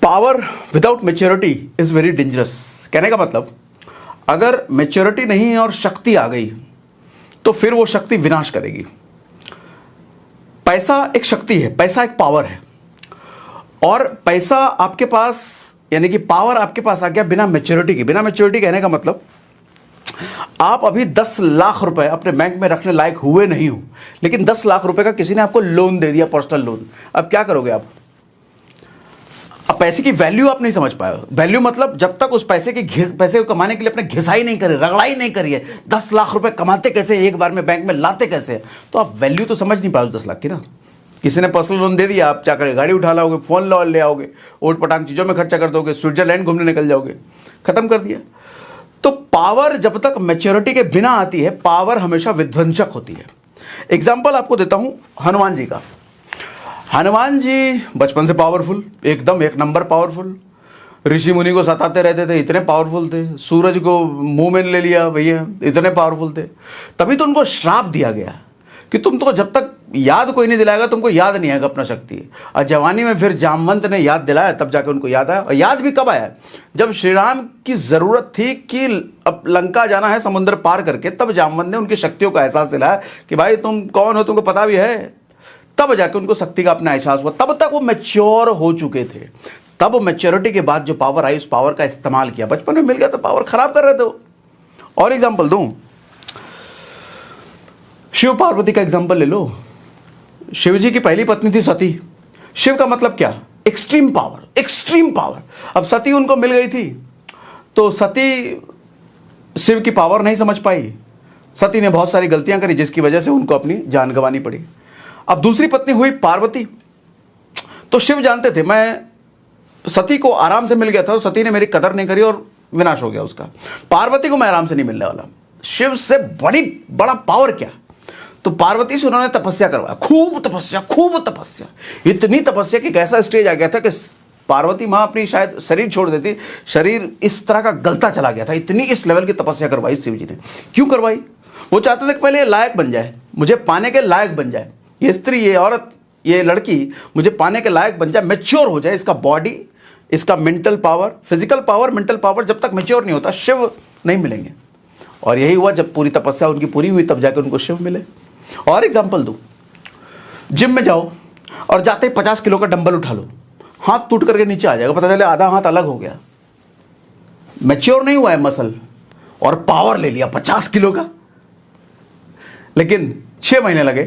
Power without maturity is very dangerous. कहने का मतलब, अगर मेच्योरिटी नहीं है और शक्ति आ गई तो फिर वो शक्ति विनाश करेगी। पैसा एक शक्ति है, पैसा एक पावर है, और पैसा आपके पास यानी कि पावर आपके पास आ गया बिना मेच्योरिटी के। बिना मेच्योरिटी कहने का मतलब, आप अभी 10 लाख रुपए अपने बैंक में रखने लायक हुए नहीं हो, लेकिन 10 लाख रुपए का किसी ने आपको लोन दे दिया, पर्सनल लोन। अब क्या करोगे आप? अब पैसे की वैल्यू आप नहीं समझ पाए। वैल्यू मतलब जब तक उस पैसे को कमाने के लिए अपने घिसाई नहीं करी, रगड़ाई नहीं करी है, 10 लाख रुपए कमाते कैसे एक बार में, बैंक में लाते कैसे, तो आप वैल्यू तो समझ नहीं पाए उस 10 लाख की ना। किसी ने पर्सनल लोन दे दिया, आप क्या करेंगे? गाड़ी उठा लाओगे, फोन ले आओगे, ओट पटांग चीजों में खर्चा कर दोगे, स्विट्जरलैंड घूमने निकल जाओगे, खत्म कर दिया। तो पावर जब तक मैच्योरिटी के बिना आती है, पावर हमेशा विध्वंसक होती है। एग्जाम्पल आपको देता हूं हनुमान जी का। हनुमान जी बचपन से पावरफुल, एकदम एक नंबर पावरफुल, ऋषि मुनि को सताते रहते थे, इतने पावरफुल थे। सूरज को मुंह में ले लिया भैया, इतने पावरफुल थे। तभी तो उनको श्राप दिया गया कि तुम तो जब तक याद कोई नहीं दिलाएगा तुमको याद नहीं आएगा अपना शक्ति। और जवानी में फिर जामवंत ने याद दिलाया, तब जाके उनको याद आया। और याद भी कब आया? जब श्री राम की जरूरत थी कि अब लंका जाना है समुद्र पार करके, तब जामवंत ने उनकी शक्तियों का एहसास दिलाया कि भाई तुम कौन हो, तुमको पता भी है। तब जाके उनको शक्ति का अपना एहसास हुआ। तब तक वो मैच्योर हो चुके थे। तब मैच्योरिटी के बाद जो पावर आई, उस पावर का इस्तेमाल किया। बचपन में मिल गया तो पावर खराब कर रहे थे। और एग्जाम्पल दूं, शिव पार्वती का एग्जाम्पल ले लो। शिव जी की पहली पत्नी थी सती। शिव का मतलब क्या? Extreme power, extreme power. अब सती उनको मिल गई थी, तो सती शिव की पावर नहीं समझ पाई। सती ने बहुत सारी गलतियां करी, जिसकी वजह से उनको अपनी जान गंवानी पड़ी। अब दूसरी पत्नी हुई पार्वती। तो शिव जानते थे मैं सती को आराम से मिल गया था, तो सती ने मेरी कदर नहीं करी और विनाश हो गया उसका। पार्वती को मैं आराम से नहीं मिलने वाला। शिव से बड़ा पावर क्या? तो पार्वती से उन्होंने तपस्या करवाया, खूब तपस्या, इतनी तपस्या कि ऐसा स्टेज आ गया था कि पार्वती मां अपनी शायद शरीर छोड़ देती, शरीर इस तरह का गलता चला गया था। इतनी इस लेवल की तपस्या करवाई शिव जी ने। क्यों करवाई? वो चाहते थे कि पहले ये लायक बन जाए, मुझे पाने के लायक बन जाए। ये स्त्री, ये औरत, ये लड़की मुझे पाने के लायक बन जाए, मैच्योर हो जाए। इसका बॉडी, इसका mental power, physical power, mental power जब तक मैच्योर नहीं होता, शिव नहीं मिलेंगे। और यही हुआ, जब पूरी तपस्या उनकी पूरी हुई तब जाकर उनको शिव मिले। और एग्जाम्पल दूं, जिम में जाओ और जाते ही 50 किलो का डंबल उठा लो, हाथ टूट करके नीचे आ जाएगा, पता चले आधा हाथ अलग हो गया। मैच्योर नहीं हुआ है मसल, और पावर ले लिया 50 किलो का। लेकिन 6 महीने लगे।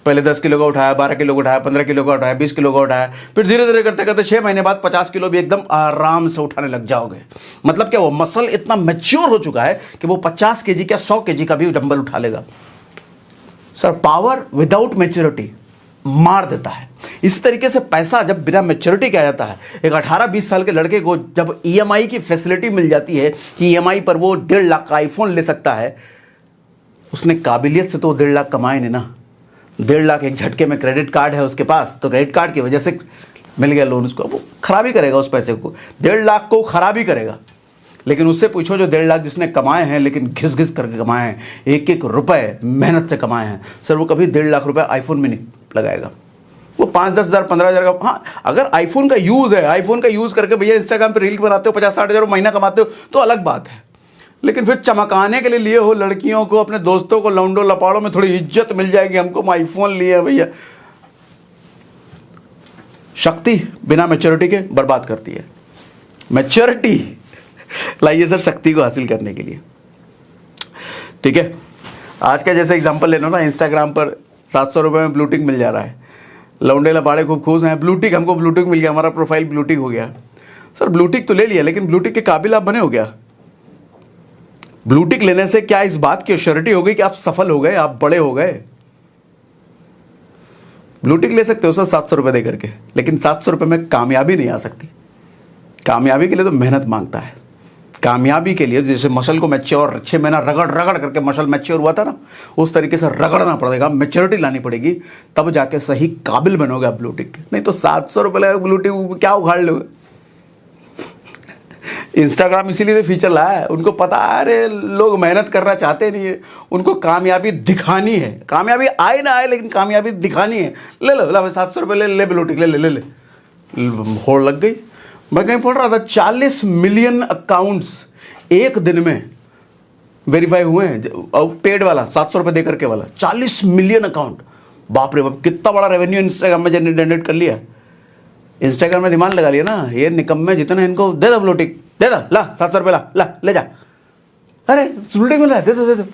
पहले 10 किलो का उठाया, 12 किलो का उठाया, 15 किलो का उठाया, 20 किलो का उठाया, फिर धीरे धीरे करते करते 6 महीने बाद 50 किलो भी एकदम आराम से उठाने लग जाओगे। मतलब क्या? वो मसल इतना मैच्योर हो चुका है कि वो 50 केजी का 100 केजी का भी डंबल उठा लेगा। सर, पावर विदाउट मैच्योरिटी मार देता है। इस तरीके से पैसा जब बिना मैच्योरिटी के आ जाता है, एक 18-20 साल के लड़के को जब ईएमआई की फैसिलिटी मिल जाती है कि ईएमआई पर वो 1.5 लाख का आईफोन ले सकता है, उसने काबिलियत से तो 1.5 लाख कमाए नहीं ना। 1.5 लाख एक झटके में, क्रेडिट कार्ड है उसके पास, तो क्रेडिट कार्ड की वजह से मिल गया लोन उसको। वो खराबी करेगा उस पैसे को, 1.5 लाख को खराबी करेगा। लेकिन उससे पूछो जो 1.5 लाख जिसने कमाए हैं, लेकिन घिस घिस करके कमाए हैं, एक एक रुपए मेहनत से कमाए हैं, सर वो कभी 1.5 लाख रुपए आईफोन में नहीं लगाएगा। वो 5-10 हज़ार 15 हज़ार का, हाँ अगर आईफोन का यूज़ है, आईफोन का यूज़ करके भैया इंस्टाग्राम पे रील बनाते हो, 50-60 हज़ार महीना कमाते हो, तो अलग बात है। लेकिन फिर चमकाने के लिए लिए हो लड़कियों को, अपने दोस्तों को, लौंडो लपाड़ों में थोड़ी इज्जत मिल जाएगी, हमको आईफोन लिए भैया। शक्ति बिना मैच्योरिटी के बर्बाद करती है। मैच्योरिटी लाइए सर शक्ति को हासिल करने के लिए। ठीक है, आज का जैसे एग्जांपल ले लो ना, इंस्टाग्राम पर 700 रुपये में ब्लू टिक मिल जा रहा है, लौंडे लपाड़े खूब खुश हैं, ब्लू टिक, हमको ब्लू टिक मिल गया, हमारा प्रोफाइल ब्लू टिक हो गया। सर ब्लू टिक तो ले लिया, लेकिन ब्लू टिक के काबिल आप बने हो क्या? ब्लू टिक लेने से क्या इस बात की एश्योरिटी हो गई कि आप सफल हो गए, आप बड़े हो गए? ब्लू टिक ले सकते हो सर 700 रुपये दे करके, लेकिन 700 रुपये में कामयाबी नहीं आ सकती। कामयाबी के लिए तो मेहनत मांगता है। कामयाबी के लिए जैसे मसल को मैच्योर 6 महीना रगड़ रगड़ करके मसल मैच्योर हुआ था ना, उस तरीके से रगड़ना पड़ेगा, मैच्योरिटी लानी पड़ेगी, तब जाके सही काबिल बनोगे आप ब्लू टिक। नहीं तो 700 रुपये लगा ब्लू टिक क्या उखाड़ लोगे? इंस्टाग्राम इसीलिए फीचर लाया है, उनको पता है अरे लोग मेहनत करना चाहते नहीं है, उनको कामयाबी दिखानी है। कामयाबी आए ना आए, लेकिन कामयाबी दिखानी है। ले लो 700 रुपये ले ले ब्लू टिक, ले ले ले ले, होड़ लग गई। मैं कहीं पढ़ रहा था 40 मिलियन अकाउंट्स एक दिन में वेरीफाई हुए हैं, पेड वाला 700 रुपये देकर के वाला 40 मिलियन अकाउंट। बाप रे बाप, कितना बड़ा रेवेन्यू इंस्टाग्राम में जनरेट कर लिया। इंस्टाग्राम में दिमाग लगा लिया ना, ये निकम्मे जितने, इनको दे दो ब्लू टिक, दे दो, ला 700 रुपये, ला ले जा, अरे ब्लू टिक मिल रहा है, दे दो।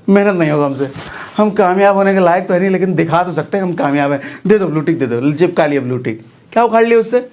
मेहनत नहीं होगा हमसे, हम कामयाब होने के लायक तो है नहीं, लेकिन दिखा तो सकते हैं हम कामयाब हैं। दे दो ब्लू टिक, दे दो, चिपका लिया ब्लू टिक, क्या उखाड़ लिया उससे?